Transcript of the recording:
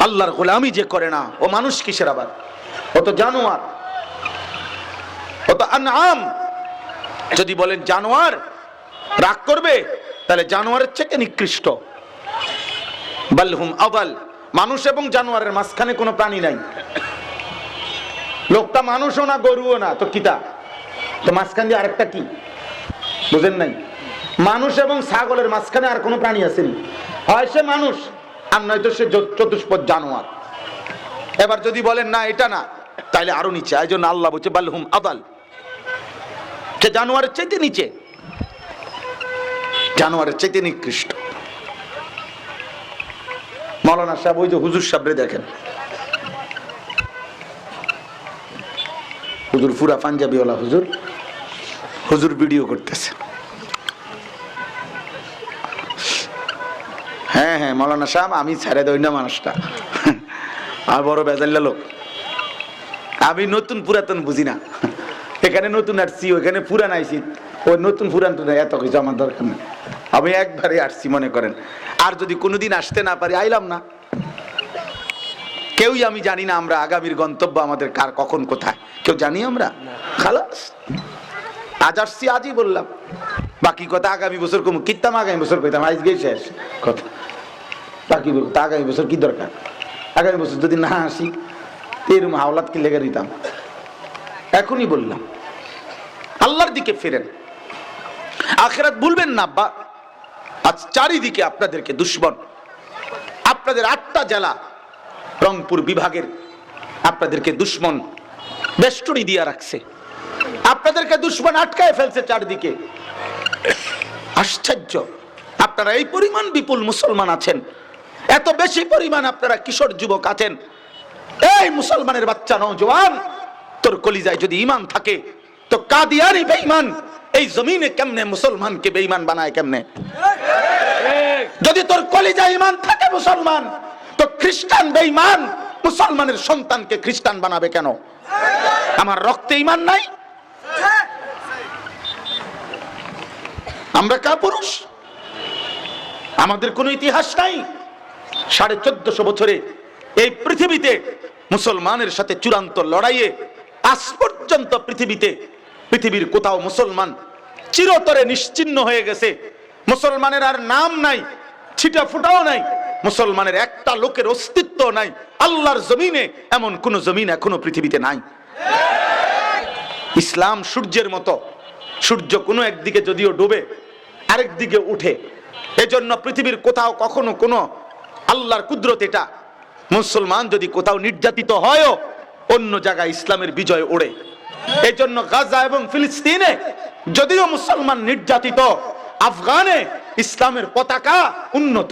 আল্লাহর গোলামি যে করে না ও মানুষ কিসের আবার, ও তো জানোয়ার, ও তো আনআম। যদি বলেন জানোয়ার রাগ করবে, তাহলে জানোয়ারের থেকে নিকৃষ্ট। বালহুম আদাল, মানুষ এবং জানোয়ারের মাঝখানে কোনো প্রাণী নাই। লোকটা মানুষও না গরুও না, তো কিতা? তো মাঝখান দিয়ে আরেকটা কি বুঝেন নাই? মানুষ এবং ছাগলের মাঝখানে আর কোনো প্রাণী আসেনি, হয় সে মানুষ আর নয়তো সে চতুষ্পদ জানোয়ার। এবার যদি বলেন না এটা না, তাহলে আরো নিচে। এই জন্য আল্লাহ বলছে বালহুম আদাল, সে জানোয়ারের চাইতে নিচে, জানোয়ারের চাইতে নিকৃষ্ট। মৌলানা সাহেব, ওই যে হুজুর সাহেবরে দেখেন, হুজুর পুরা পাঞ্জাবিওয়ালা হুজুর, হুজুর ভিডিও করতেছে। হ্যাঁ হ্যাঁ মৌলানা সাহেব, আমি ছেড়ে দই না মানুষটা, আর বড় বেজাল্লা লোক। আমি নতুন পুরাতন বুঝি না, এখানে নতুন আসছি, ওইখানে পুরান আইছি, ওই নতুন পুরান তো এত কিছু আমার দরকার নেই। আমি একবারে আসছি মনে করেন, আর যদি কোনোদিন আসতে না পারি আইলাম না। কেউই আমি জানি না আমরা আগামীর গন্তব্য আমাদের কার কখন কোথায়, কেউ জানি আমরা? খালাস, আজ আসছি আজই বললাম, বাকি কথা আগামী বছর কম কিতাম, আগামী বছর কইতাম, আজকেই শেষ কথা। বাকি তা আগামী বছর কি দরকার? আগামী বছর যদি না আসি এরকম হাওলাত কি লেগে দিতাম। এখনই বললাম আল্লাহর দিকে ফিরেন, আখিরাত ভুলবেন না। বা আজ চারিদিকে আপনাদেরকে দুশ্মন, আপনাদের 8টা জেলা রংপুর বিভাগের আপনাদেরকে দুশ্মন বেষ্টনী দিয়ে রাখছে, আপনাদেরকে দুশ্মন আটকায় ফেলছে চারদিকে। আশ্চর্য, আপনারা এই পরিমাণ বিপুল মুসলমান আছেন, এত বেশি পরিমাণ আপনারা কিশোর যুবক আছেন। এই মুসলমানের বাচ্চা নওজোয়ান, তোর কলিজায় যদি ঈমান থাকে তো কাদিয়ানি বেঈমান এই জমিনে কেমনে মুসলমানকে বেঈমান বানায় কেমনে? যদি তোর কলিজায় ঈমান থাকে মুসলমান, তো খ্রিস্টান বেঈমান মুসলমানের সন্তানকে খ্রিস্টান বানাবে কেন? আমার রক্তে ঈমান নাই? আমরা পুরুষ, আমাদের কোনো ইতিহাস নাই। 1450 বছরে এই পৃথিবীতে মুসলমানের সাথে চূড়ান্ত লড়াইয়ে আজ পর্যন্ত পৃথিবীর কোথাও মুসলমান চিরতরে নিশ্চিহ্ন হয়ে গেছে। মুসলমানের আর নাম নাই, ছিটা ফুটাও নাই, মুসলমানের একটা লোকের অস্তিত্ব নাই। আল্লাহর জমিনে এমন কোন জমিন এখনো পৃথিবীতে নাই। ইসলাম সূর্যের মতো, সূর্য কোনো একদিকে যদিও ডুবে আরেক দিকে উঠে, এজন্য পৃথিবীর কোথাও কখনো কোনো আল্লাহর কুদরত এটা, মুসলমান যদি কোথাও নির্যাতিত হয়ও অন্য জায়গায় ইসলামের বিজয় ওড়ে। এজন্য গাজা এবং ফিলিস্তিনে যদিও মুসলমান নির্যাতিত, আফগানে ইসলামের পতাকা উন্নত।